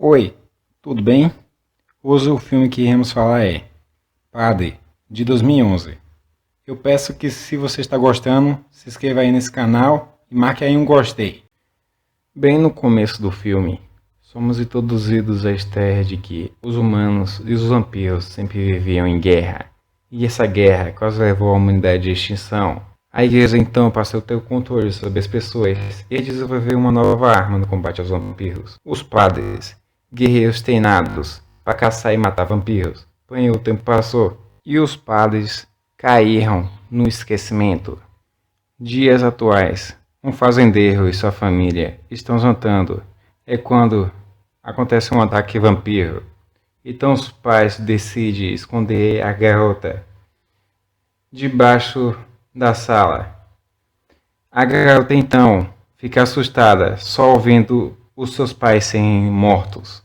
Oi, tudo bem? Hoje o filme que iremos falar é Padre, de 2011. Eu peço que, se você está gostando, se inscreva aí nesse canal e marque aí um gostei. Bem no começo do filme, somos introduzidos à ideia de que os humanos e os vampiros sempre viviam em guerra, e essa guerra quase levou a humanidade à extinção. A igreja então passou a ter o controle sobre as pessoas e desenvolveu uma nova arma no combate aos vampiros: os padres, guerreiros treinados para caçar e matar vampiros. Porém, o tempo passou e os padres caíram no esquecimento. Dias atuais, um fazendeiro e sua família estão jantando. É quando acontece um ataque vampiro. Então os pais decidem esconder a garota debaixo da sala. A garota então fica assustada só ouvindo os seus pais serem mortos.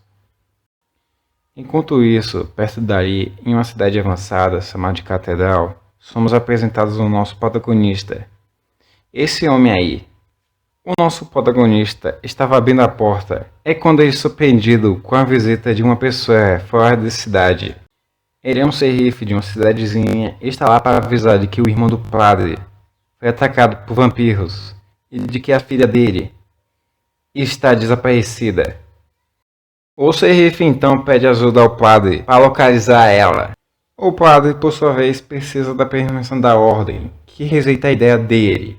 Enquanto isso, perto dali, em uma cidade avançada chamada de Catedral, somos apresentados ao nosso protagonista. Esse homem aí, o nosso protagonista, estava abrindo a porta. É quando ele é surpreendido com a visita de uma pessoa fora da cidade. Ele é um xerife de uma cidadezinha e está lá para avisar de que o irmão do padre foi atacado por vampiros e de que a filha dele está desaparecida. O xerife então pede ajuda ao padre para localizar ela. O padre, por sua vez, precisa da permissão da ordem, que rejeita a ideia dele.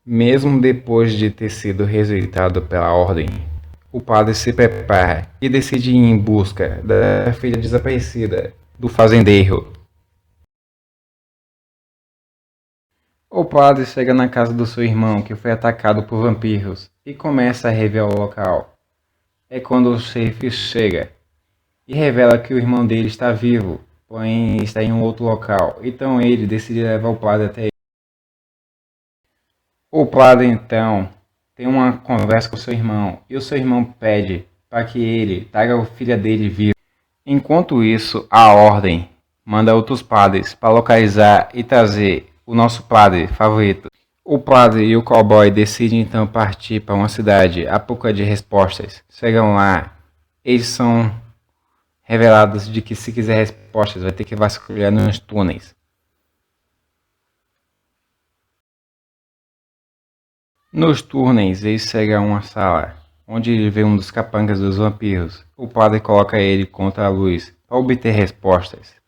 Mesmo depois de ter sido rejeitado pela ordem, o padre se prepara e decide ir em busca da filha desaparecida do fazendeiro. O padre chega na casa do seu irmão, que foi atacado por vampiros, e começa a rever o local. É quando o xerife chega e revela que o irmão dele está vivo, porém está em um outro local. Então ele decide levar o padre até ele. O padre então tem uma conversa com seu irmão e o seu irmão pede para que ele traga a filha dele viva. Enquanto isso, a ordem manda outros padres para localizar e trazer o nosso padre favorito. O padre e o cowboy decidem então partir para uma cidade à procura de respostas. Chegam lá, eles são revelados de que, se quiser respostas, vai ter que vasculhar nos túneis. Nos túneis, eles chegam a uma sala, onde ele vê um dos capangas dos vampiros. O padre coloca ele contra a luz para obter respostas.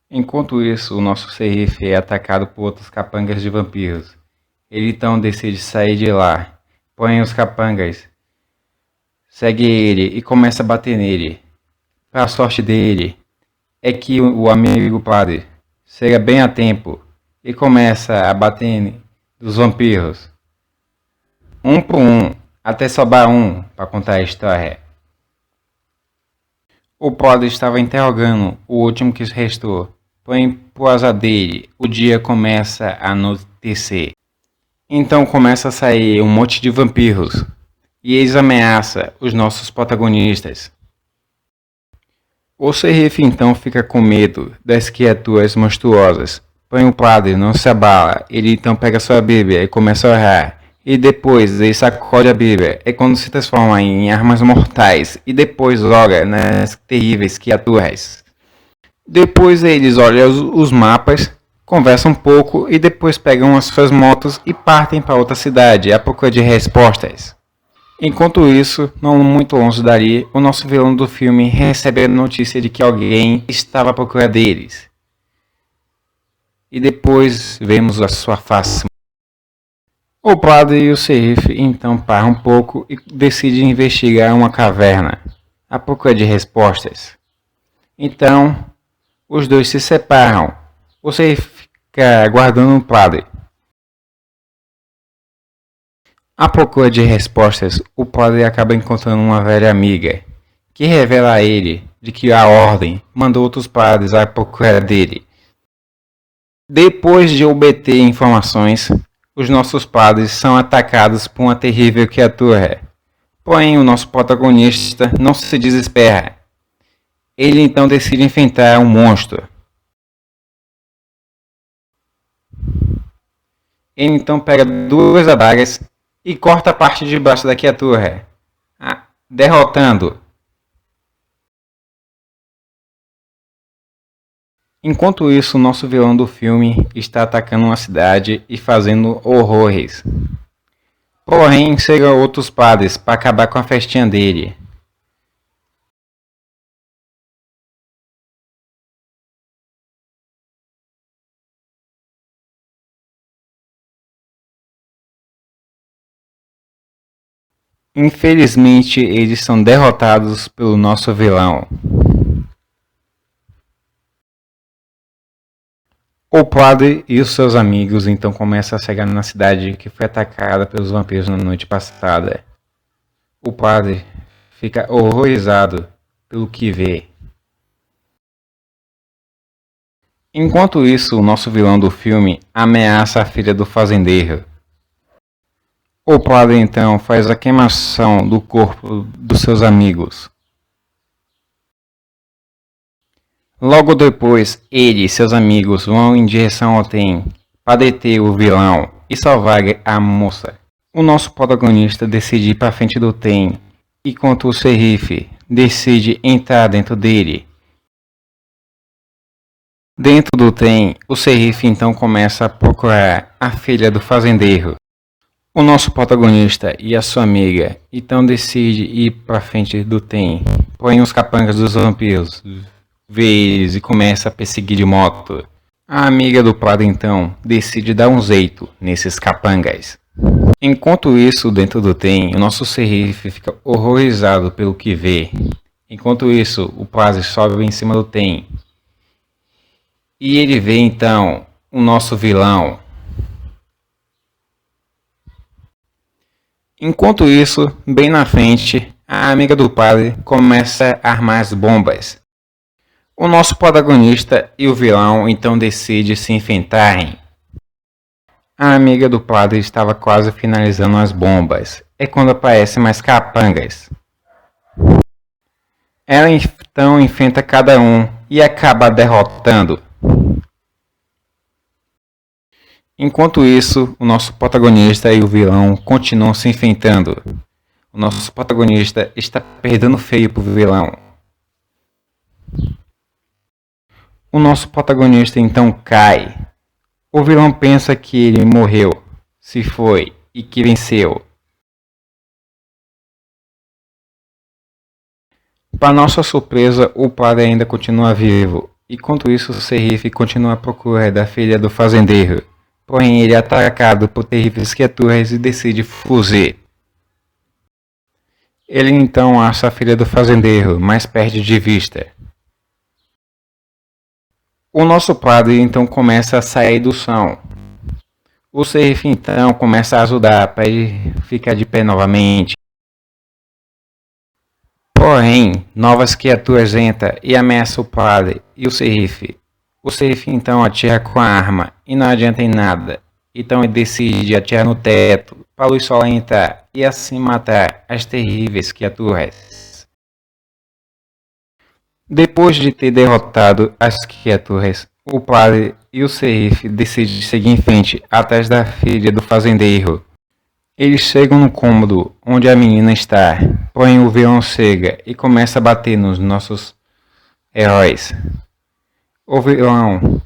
Enquanto isso, o nosso xerife é atacado por outros capangas de vampiros. Ele então decide sair de lá, porém os capangas seguem ele e começa a bater nele. Para a sorte dele, é que o amigo padre chega bem a tempo e começa a bater dos vampiros, um por um, até sobrar um para contar a história. O padre estava interrogando o último que restou, porém, por azar dele, o dia começa a anoitecer. Então começa a sair um monte de vampiros, e eles ameaçam os nossos protagonistas. O xerife então fica com medo das criaturas monstruosas, porém o padre não se abala. Ele então pega sua Bíblia e começa a orar. E depois ele sacode a Bíblia, é quando se transforma em armas mortais, e depois joga nas terríveis criaturas. Depois eles olham os mapas, conversam um pouco e depois pegam as suas motos e partem para outra cidade à procura de respostas. Enquanto isso, não muito longe dali, o nosso vilão do filme recebe a notícia de que alguém estava à procura deles. E depois vemos a sua face. O padre e o xerife então param um pouco e decidem investigar uma caverna à procura de respostas. Então, os dois se separam. O xerife fica aguardando o padre. À procura de respostas, o padre acaba encontrando uma velha amiga, que revela a ele de que a ordem mandou outros padres à procura dele. Depois de obter informações, os nossos padres são atacados por uma terrível criatura. Porém, o nosso protagonista não se desespera. Ele então decide enfrentar um monstro. Ele então pega duas adagas e corta a parte de baixo da criatura, derrotando. Enquanto isso, o nosso vilão do filme está atacando uma cidade e fazendo horrores. Porém, chegam outros padres para acabar com a festinha dele. Infelizmente, eles são derrotados pelo nosso vilão. O padre e os seus amigos então começam a chegar na cidade que foi atacada pelos vampiros na noite passada. O padre fica horrorizado pelo que vê. Enquanto isso, o nosso vilão do filme ameaça a filha do fazendeiro. O padre então faz a queimação do corpo dos seus amigos. Logo depois, ele e seus amigos vão em direção ao trem para deter o vilão e salvar a moça. O nosso protagonista decide ir para frente do trem, enquanto o xerife decide entrar dentro dele. Dentro do trem, o xerife então começa a procurar a filha do fazendeiro. O nosso protagonista e a sua amiga então decide ir para frente do trem, porém os capangas dos vampiros vê eles e começa a perseguir de moto. A amiga do padre então decide dar um jeito nesses capangas. Enquanto isso, dentro do trem, o nosso xerife fica horrorizado pelo que vê. Enquanto isso, o padre sobe em cima do trem. E ele vê então o nosso vilão. Enquanto isso, bem na frente, a amiga do padre começa a armar as bombas. O nosso protagonista e o vilão então decidem se enfrentarem. A amiga do padre estava quase finalizando as bombas. É quando aparecem mais capangas. Ela então enfrenta cada um e acaba derrotando. Enquanto isso, o nosso protagonista e o vilão continuam se enfrentando. O nosso protagonista está perdendo feio pro vilão. O nosso protagonista então cai. O vilão pensa que ele morreu, se foi e que venceu. Para nossa surpresa, o padre ainda continua vivo. Enquanto isso, o xerife continua à procura da filha do fazendeiro. Porém, ele é atacado por terríveis criaturas e decide fugir. Ele então acha a filha do fazendeiro, mas perde de vista. O nosso padre então começa a sair do chão. O xerife então começa a ajudar para ele ficar de pé novamente. Porém, novas criaturas entram e ameaçam o padre e o xerife. O xerife então atira com a arma e não adianta em nada. Então ele decide atirar no teto para a luz solar entrar e assim matar as terríveis criaturas. Depois de ter derrotado as criaturas, o padre e o xerife decidem seguir em frente atrás da filha do fazendeiro. Eles chegam no cômodo onde a menina está, porém o vilão chega e começa a bater nos nossos heróis. O vilão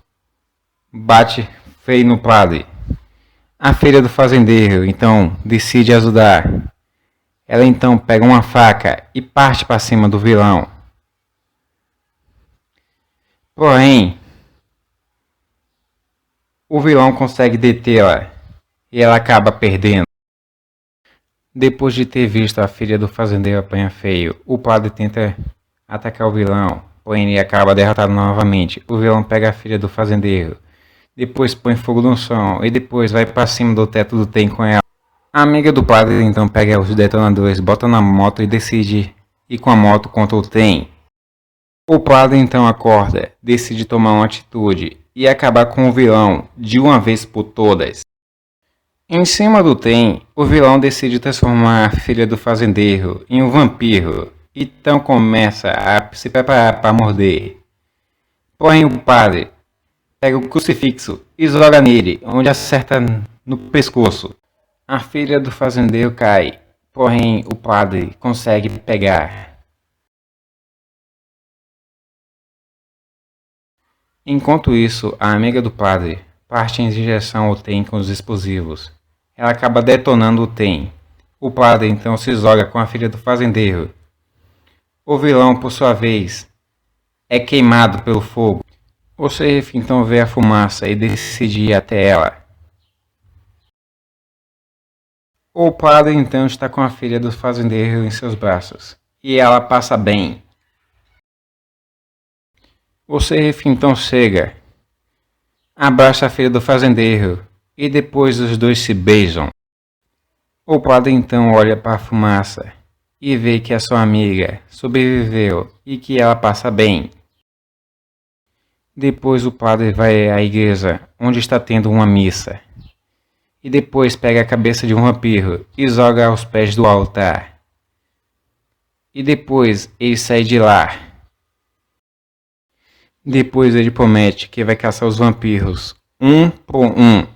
bate feio no padre. A filha do fazendeiro então decide ajudar. Ela então pega uma faca e parte para cima do vilão. Porém, o vilão consegue detê-la e ela acaba perdendo. Depois de ter visto a filha do fazendeiro apanhar feio, o padre tenta atacar o vilão, porém ele acaba derrotado novamente. O vilão pega a filha do fazendeiro, depois põe fogo no chão e depois vai para cima do teto do trem com ela. A amiga do padre então pega os detonadores, bota na moto e decide ir com a moto contra o trem. O padre então acorda, decide tomar uma atitude e acabar com o vilão de uma vez por todas. Em cima do trem, o vilão decide transformar a filha do fazendeiro em um vampiro, então começa a se preparar para morder. Porém o padre pega o crucifixo e joga nele, onde acerta no pescoço. A filha do fazendeiro cai, porém o padre consegue pegar. Enquanto isso, a amiga do padre parte em direção ao trem com os explosivos. Ela acaba detonando o trem. O padre então se isola com a filha do fazendeiro. O vilão, por sua vez, é queimado pelo fogo. O xerife então vê a fumaça e decide ir até ela. O padre então está com a filha do fazendeiro em seus braços, e ela passa bem. O xerife então chega, abraça a filha do fazendeiro, e depois os dois se beijam. O padre então olha para a fumaça, e vê que a sua amiga sobreviveu e que ela passa bem. Depois o padre vai à igreja, onde está tendo uma missa. E depois pega a cabeça de um vampiro e joga aos pés do altar. E depois ele sai de lá. Depois ele promete que vai caçar os vampiros, um por um.